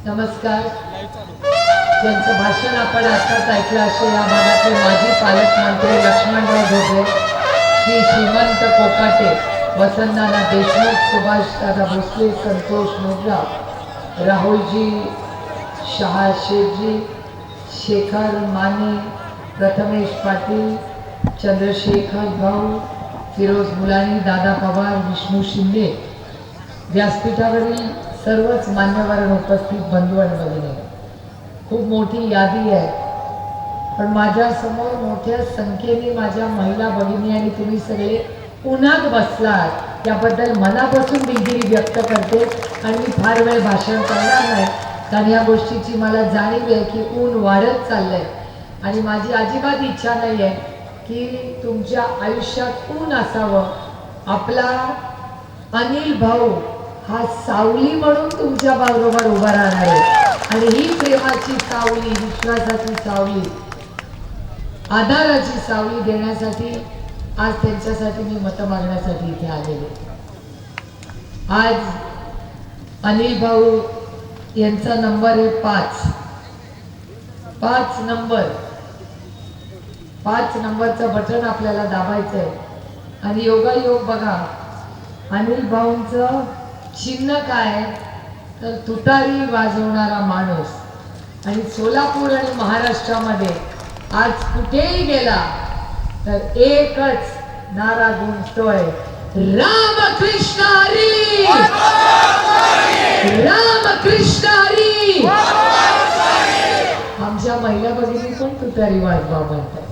नमस्कार. ज्यांचं भाषण आपण आत्ताच ऐकलं असे या भागातले माजी पालकमंत्री लक्ष्मणराव ढोबळे, श्री श्रीमंत कोकाटे, वसंतनाना देशमुख, सुभाषदादा भोसले, संतोष मोगरा, राहुलजी शहा, शेठजी, शेखर माने, प्रथमेश पाटील, चंद्रशेखर भाऊ, फिरोज मुलानी, दादा पवार, विष्णू शिंदे, व्यासपीठावरील सर्वच मान्यवर उपस्थित बंधू आणि भगिनी, खूप मोठी यादी आहे, पण माझ्या समोर मोठ्या संख्येने माझ्या महिला भगिनी आणि तुम्ही सगळे उन्हात बसलात त्याबद्दल मनापासून दिलगिरी व्यक्त करते. आणि मी फार वेळ भाषण करणार नाही, कारण या गोष्टीची मला जाणीव आहे की ऊन वाढत चाललंय आणि माझी अजिबात इच्छा नाही आहे की तुमच्या आयुष्यात ऊन असावं. आपला अनिल भाऊ हा सावली म्हणून तुमच्या बरोबर उभा राहणार आहे आणि ही प्रेमाची सावली, विश्वासाची सावली, आधाराची सावली देण्यासाठी आज त्यांच्यासाठी मी मत मागण्यासाठी इथे आलेले. आज अनिल भाऊ यांचा नंबर आहे 5. 5 नंबरचं बटन आपल्याला दाबायचं आहे आणि योगायोग बघा, अनिल भाऊंचं चिन्ह काय तर तुतारी वाजवणारा माणूस. आणि सोलापूर आणि महाराष्ट्रामध्ये आज कुठेही गेला तर एकच नारा गुंजतोय, रामकृष्ण हरी, रामकृष्ण हरी. आमच्या महिला भगिनी पण तुतारी वाजवा म्हणतात.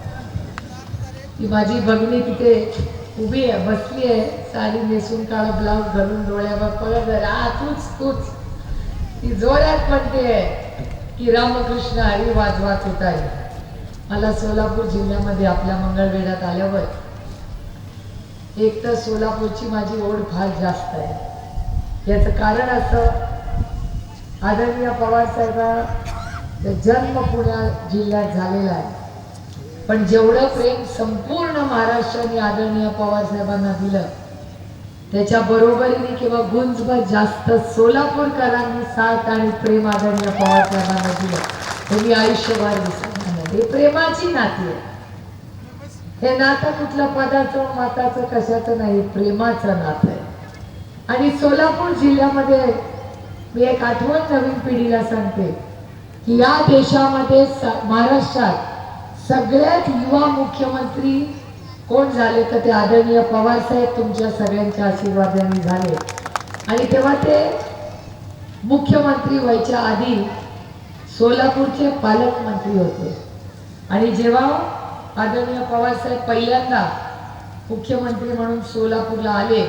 ती माझी भगिनी तिथे उभी आहे, बसली आहे, साडी नेसून, काळा ब्लाऊज घालून, डोळ्यावर पडत, तूच ती जोरात म्हणते की रामकृष्ण हरी वाजवा तुतारी. मला सोलापूर जिल्ह्यामध्ये आपल्या मंगळवेढ्यात आल्यावर एक तर सोलापूरची माझी ओढ फार जास्त आहे. याचं कारण असं, आदरणीय पवार साहेबांचा जन्म पुण्या जिल्ह्यात झालेला आहे, पण जेवढं प्रेम संपूर्ण महाराष्ट्राने आदरणीय पवार साहेबांना दिलं त्याच्या बरोबरीने किंवा गुंजभर जास्त सोलापूरकरांनी साथ आणि प्रेम आदरणीय पवार साहेबांना दिलं हे मी आयुष्यभर विसरणार नाही. हे प्रेमाची नाती आहे. हे नातं कुठलं पदाचं माताचं कशाचं नाही, प्रेमाचं नातं आहे. आणि सोलापूर जिल्ह्यामध्ये मी एक आठवण नवीन पिढीला सांगते की या देशामध्ये महाराष्ट्रात सगळ्यात युवा मुख्यमंत्री कोण झाले तर ते आदरणीय पवार साहेब तुमच्या सगळ्यांच्या आशीर्वादाने झाले. आणि तेव्हा ते मुख्यमंत्री व्हायच्या आधी सोलापूरचे पालकमंत्री होते. आणि जेव्हा आदरणीय पवार साहेब पहिल्यांदा मुख्यमंत्री म्हणून सोलापूरला आले,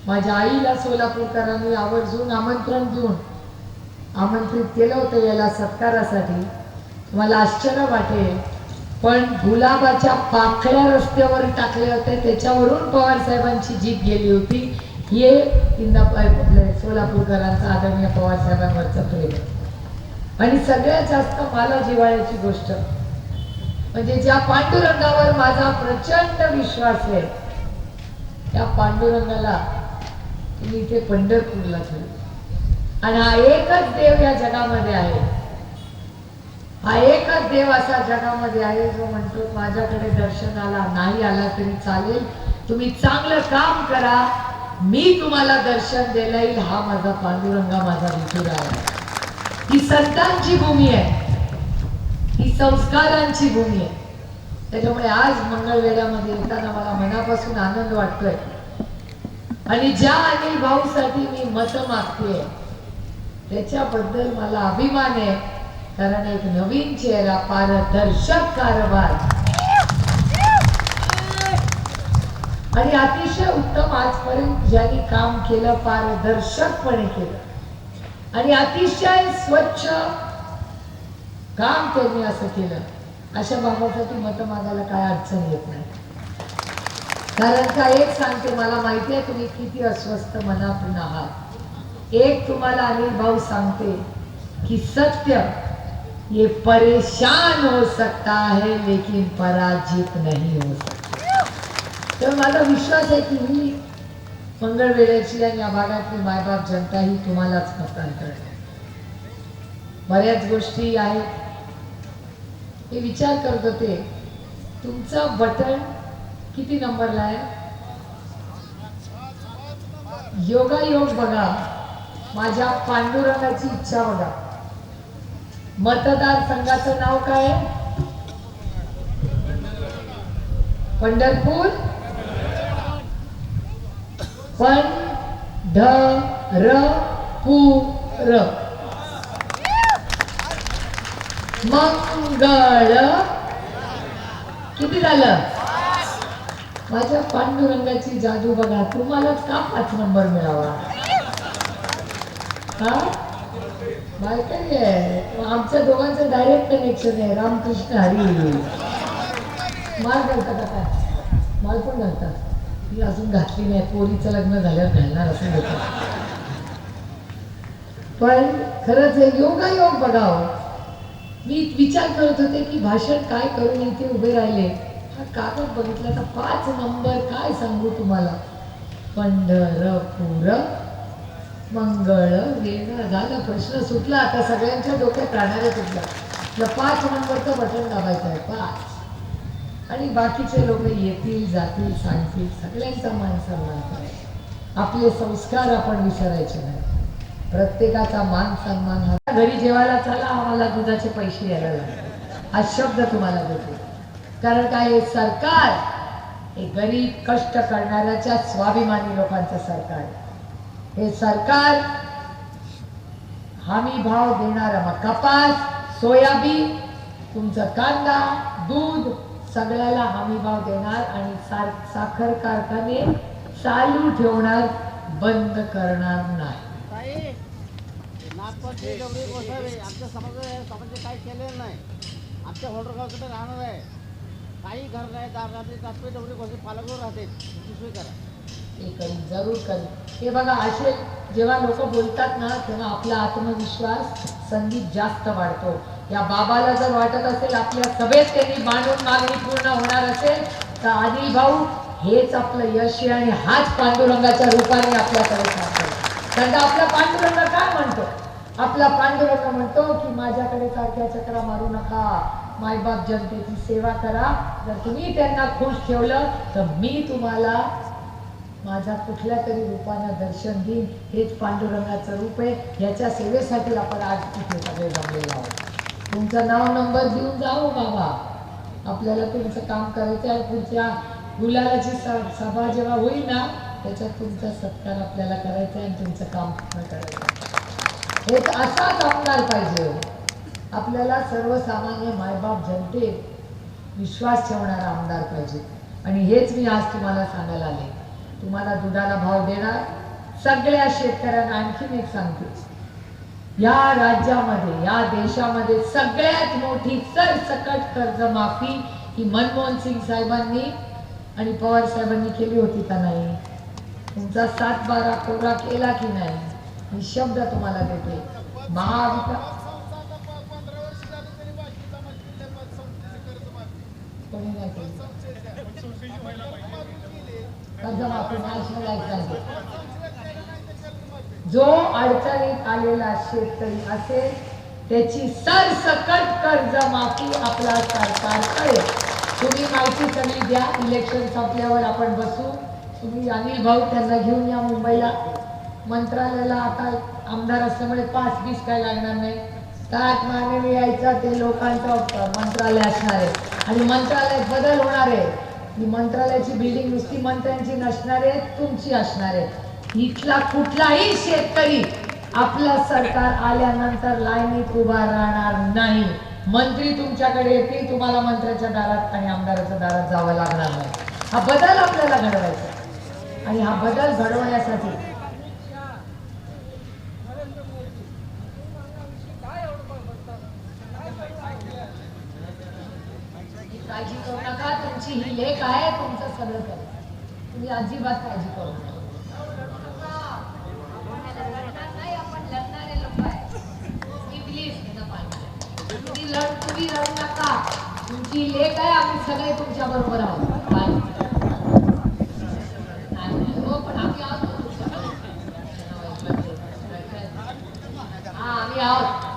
माझ्या आईला सोलापूरकरांनी आवर्जून आमंत्रण देऊन आमंत्रित केलं होतं याला सत्कारासाठी. मला आश्चर्य वाटेल, पण गुलाबाच्या पाकळ्या रस्त्यावर टाकले होते, त्याच्यावरून पवार साहेबांची जीप गेली होती. हे सोलापूरकरांचं आदरणीय पवार साहेबांवरचं प्रेम. आणि सगळ्यात जास्त मला जिव्हाळ्याची गोष्ट म्हणजे ज्या पांडुरंगावर माझा प्रचंड विश्वास आहे, त्या पांडुरंगाला तुम्ही इथे पंढरपूरला ठेवलं. आणि हा एकच देव या जगामध्ये आहे, हा एकच देव असा जगामध्ये आहे जो म्हणतो माझ्याकडे दर्शनाला नाही आला तरी चालेल, तुम्ही चांगलं काम करा, मी तुम्हाला दर्शन देता येईल. हा माझा पांडुरंगा, माझा विठुरा आहे. ही संतांची भूमी आहे, ही संस्कारांची भूमी आहे. त्याच्यामुळे आज मंगळवेढ्यामध्ये येताना मला मनापासून आनंद वाटतोय. आणि ज्या अनिल भाऊसाठी मी मत मागते त्याच्याबद्दल मला अभिमान आहे, कारण एक नवीन चेहरा, पारदर्शक कारभार आणि अतिशय उत्तम आजपर्यंत ज्यांनी काम केलं, पारदर्शकपणे केलं आणि अतिशय स्वच्छ काम त्यांनी असं केलं, अशा बाबासाठी मत मागायला काय अडचण येत नाही. कारण का एक सांगते, मला माहिती आहे तुम्ही किती अस्वस्थ मनातून आहात. एक तुम्हाला अनिल भाऊ सांगते कि सत्य ये परेशान हो सकता है लेकिन पराजित नहीं हो सकता. तर माझा विश्वास आहे की ही मंगळवेढ्याची आणि या भागातली मायबाप जनता ही तुम्हालाच मतदान करते. बऱ्याच गोष्टी आहेत. हे विचार करत होते, तुमचा बटन किती नंबरला आहे? योगायोग बघा, माझ्या पांडुरंगाची इच्छा बघा. मतदार संघाचं नाव काय आहे? पंढरपूर. पंढरपूर. मंगळ. किती झालं? माझ्या पांडुरंगाची जादू बघा. तुम्हालाच का 5 नंबर मिळावा? हा माहिती आहे, आमच्या दोघांचं डायरेक्ट कनेक्शन आहे. रामकृष्ण हरी. माल घालता का काय? माल पण घालता? ती अजून घातली नाही, पोरीचं लग्न झाल्यावर घालणार असं होतं. पण खरंच आहे, योगायोग बघावं. मी विचार करत होते की भाषण काय करून इथे उभे राहिले. हा कागद बघितला तर 5 नंबर काय सांगू तुम्हाला. पंढरपूर मंगळ वेणं झालं. प्रश्न सुटला. आता सगळ्यांच्या डोक्यात राहणारे सुटला. 5 नंबरचं बटन दाबायचं आहे. 5. आणि बाकीचे लोक येतील जातील सांगतील. सगळ्यांचा मान सन्मान करायचा. आपले संस्कार आपण विसरायचे नाही. प्रत्येकाचा मान सन्मान. हा घरी जेवायला चला, आम्हाला दुधाचे पैसे यायला लागले. हा शब्द तुम्हाला देते. कारण काय, हे सरकार हे गरीब कष्ट करणाऱ्याच्या स्वाभिमानी लोकांचं सरकार. हे सरकार हमी भाव देणारा मग कपास, सोयाबीन, तुमचं कांदा, दूध सगळ्याला हमी भाव देणार. आणि साखर कारखाने चालू ठेवणार, बंद करणार नाही. आमच्या समाजाने काही केलेलं नाही. आमच्या होल्डरगावकडे राहणार आहे. काही घर नाही, दार राहते, तात्पुरते डोंगरी गोष्टी पालकवर राहते. सोय करा. हे करू, जरूर करू. हे बघा, असे जेव्हा लोक बोलतात ना, तेव्हा आपला आत्मविश्वास संगीत जास्त वाढतो. या बाबाला जर वाटत असेल आपल्या सभेत त्यांनी मांडून मागणी पूर्ण होणार असेल, तर अनिल भाऊ हेच आपलं यश आहे. आणि हाच पांडुरंगाच्या रूपाने आपल्याकडे सांगतो. कारण आपला पांडुरंग काय म्हणतो? आपला पांडुरंग म्हणतो की माझ्याकडे सारख्या चक्रा मारू नका, मायबाप जनतेची सेवा करा. जर तुम्ही त्यांना खुश ठेवलं तर मी तुम्हाला माझ्या कुठल्या तरी रूपानं दर्शन देईन. हेच पांडुरंगाचं रूप आहे. याच्या सेवेसाठी आपण आज तिथे सगळे जमलेलो आहोत. तुमचं नाव नंबर देऊन जाऊ बाबा. आपल्याला तुमचं काम करायचं आहे. पुढच्या गुलालाची सभा जेव्हा होईल ना, त्याच्यात तुमचा सत्कार आपल्याला करायचा आहे आणि तुमचं काम पूर्ण करायचं आहे. हेच असाच आमदार पाहिजे. आपल्याला सर्वसामान्य मायबाप जनतेत विश्वास ठेवणारा आमदार पाहिजे. आणि हेच मी आज तुम्हाला सांगायला आले. तुम्हाला दुधाला भाव देणार सगळ्या शेतकऱ्यांना. आणखीन एक सांगते, या राज्यामध्ये, या देशामध्ये सगळ्यात मोठी सरसकट कर्जमाफी ही मनमोहन सिंग साहेबांनी आणि पवार साहेबांनी केली होती का नाही? तुमचा 7-12 कोरा केला की नाही? मी शब्द तुम्हाला देते. महाविकास कोणी नाही केली. कर्जमाफी नॅशनल. जो अडचणीत आलेला शेतकरी असेल त्याची सरसकट कर्जमाफी आपला सरकार करेल. तुम्ही माहिती सगळी द्या. इलेक्शन संपल्यावर आपण बसू. तुम्ही अनिल भाऊ त्यांना घेऊन या मुंबईला. मंत्रालयाला आता आमदार असल्यामुळे पास बीस काय लागणार नाही. ताट मानेने यायचा. ते लोकांचं मंत्रालय असणार आहे आणि मंत्रालयात बदल होणार आहे. ही मंत्रालयाची बिल्डिंग नुसती मंत्र्यांची नसणार आहे, तुमची असणार आहे. इथला कुठलाही शेतकरी आपलं सरकार आल्यानंतर लाईनीत उभा राहणार नाही. मंत्री तुमच्याकडे येतील, तुम्हाला मंत्र्याच्या दारात आणि आमदाराच्या दारात जावं लागणार नाही. हा बदल आपल्याला घडवायचा. आणि हा बदल घडवण्यासाठी काळजी करू नका. तुमची ही लेख आहे, तुमचं सगळं करा. तुम्ही अजिबात काळजी करू नका. आपण लढणारे लोक आहे. तुम्ही लढू नका. तुमची लेख आहे, आम्ही सगळे तुमच्या बरोबर आहोत. हो, पण आम्ही आहोत. हा, आम्ही आहोत.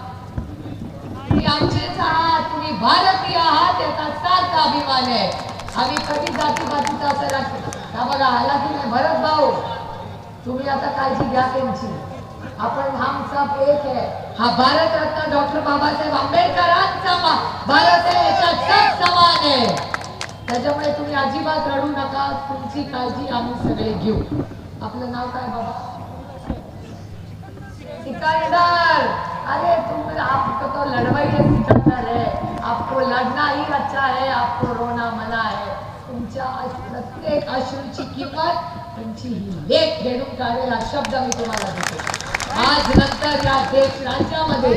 भारतीय आहात याचा सार्थ अभिमान आहे. आम्ही कधी जातीपातीचा असं राखतो का बघा आला की नाही भरत भाऊ, तुम्ही आता काळजी घ्या त्यांची. आपण हम सब एक है. हा भारतरत्न डॉक्टर बाबासाहेब आंबेडकरांचा भारत आहे, याच्यात सब समान आहे. त्याच्यामुळे तुम्ही अजिबात रडू नका, तुमची काळजी आम्ही सगळे घेऊ. आपलं नाव काय बाबा? सिकंदर. अरे तुम आपको तो लड़वाई है सिकंदर है, आपको लड़ना ही अच्छा है, आपको रोना मना है. तुमच्या प्रत्येक अश्रूची किंमत तुमची ही लेख फेडून काढेल हा शब्द मी तुम्हाला देतो. आज नंतर या देश राज्यामध्ये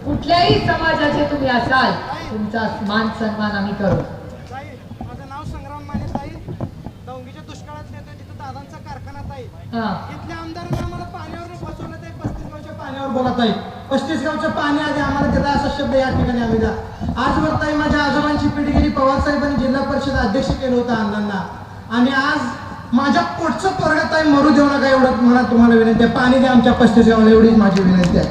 कुठल्याही समाजाचे तुम्ही असाल, तुमचा मान सन्मान आम्ही करू. माझं नाव संग्राम माने ताई. डोंगीच्या दुष्काळात येतोय तिथं दादांचा कारखाना ताई. इथल्या आमदारांनी आम्हाला पाण्यावर बसवलं ते 35 गावच्या पाण्यावर बोलत आहे. 35 गावचं पाणी आधी आम्हाला दिला असा शब्द या ठिकाणी आम्ही द्या. आजवर ताई माझ्या आजोबांची पिढी गेली. पवार साहेबांनी जिल्हा परिषद अध्यक्ष केलं होतं अण्णांना. आणि आज माझ्या पोटचं पोरगं ताई मरू देऊ नका एवढं मला तुम्हाला विनंती आहे. पाणी द्या आमच्या 35 गावाला, एवढीच माझी विनंती आहे.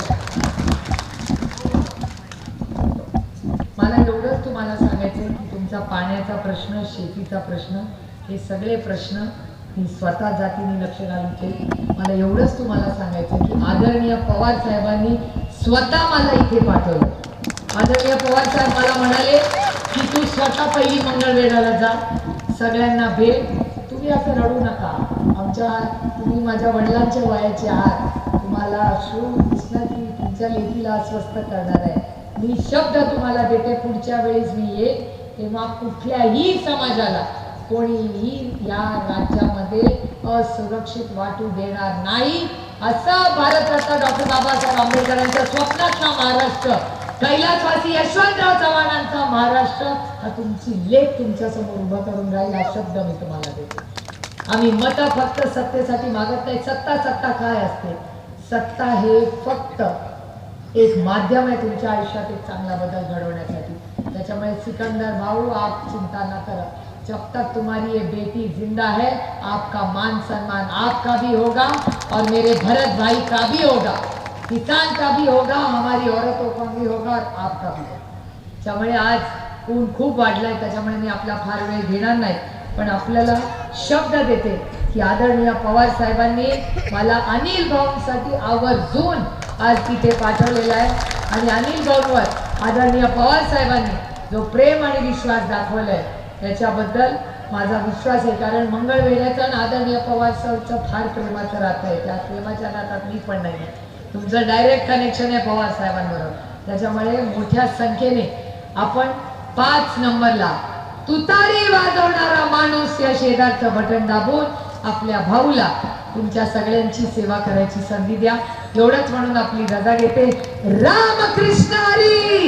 मला एवढंच तुम्हाला सांगायचं की तुमचा पाण्याचा प्रश्न, शेतीचा प्रश्न, हे सगळे प्रश्न मी स्वतः जातीने लक्ष घालून केले. मला एवढंच तुम्हाला सांगायचं की आदरणीय पवार साहेबांनी स्वतः मला इथे पाठवलं. आदरणीय पवार साहेब मला म्हणाले की तू स्वतः पहिली मंगळवेढाला जा, सगळ्यांना भेट. तुम्ही असं रडू नका. तुम्ही माझ्या वडिलांच्या वयाचे आहात. तुम्हाला अश्रू दिसणार की तुमच्या लेकीला अस्वस्थ करणार आहे. मी शब्द तुम्हाला देते, पुढच्या वेळेस मी येईन तेव्हा कुठल्याही समाजाला कोणीही या राज्यामध्ये असुरक्षित वाटू देणार नाही. असं भारतरत्न डॉक्टर बाबासाहेब आंबेडकरांच्या स्वप्नातला महाराष्ट्र, कैलासवासी यशवंतराव चव्हाणांचा महाराष्ट्र हा तुमची लेख तुमच्या समोर उभं करून राहील हा शब्द मी तुम्हाला देते. आम्ही मत फक्त सत्तेसाठी मागत नाही. सत्ता काय असते? सत्ता हे फक्त एक माध्यम आहे तुमच्या आयुष्यात एक चांगला बदल घडवण्यासाठी. त्याच्यामुळे सिकंदर भाऊ आप चिंता न करो, जब तक तुम्हारी ये बेटी जिंदा है आपका मान सम्मान आपका भी होगा और मेरे भरत भाई का भी होगा, किसान का भी होगा, हमारी औरतों का भी होगा और आपका भी होगा. त्यामुळे आज ऊन खूप वाढलाय, त्याच्यामुळे मी आपला फार वेळ घेणार नाही. पण आपल्याला शब्द देते की आदरणीय पवार साहेबांनी मला अनिल भाऊंसाठी आवर्जून आज तिथे पाठवलेला आहे. आणि अनिल भाऊंवर आदरणीय पवार साहेबांनी जो प्रेम आणि विश्वास दाखवलाय त्याच्याबद्दल माझा विश्वास आहे. कारण मंगळवेढ्याचं आणि आदरणीय पवार साहेबांचं फार प्रेमाचं राहत आहे. त्या प्रेमाच्या नातात मी पण नाही. तुमचं डायरेक्ट कनेक्शन आहे पवार साहेबांबरोबर. त्याच्यामुळे मोठ्या संख्येने आपण 5 नंबरला तुतारी वाजवणारा माणूस या शेजारचं बटन दाबून आपल्या भाऊला तुमच्या सगळ्यांची सेवा करायची संधी द्या. एवढंच म्हणून आपली रजा घेते. रामकृष्ण हरी.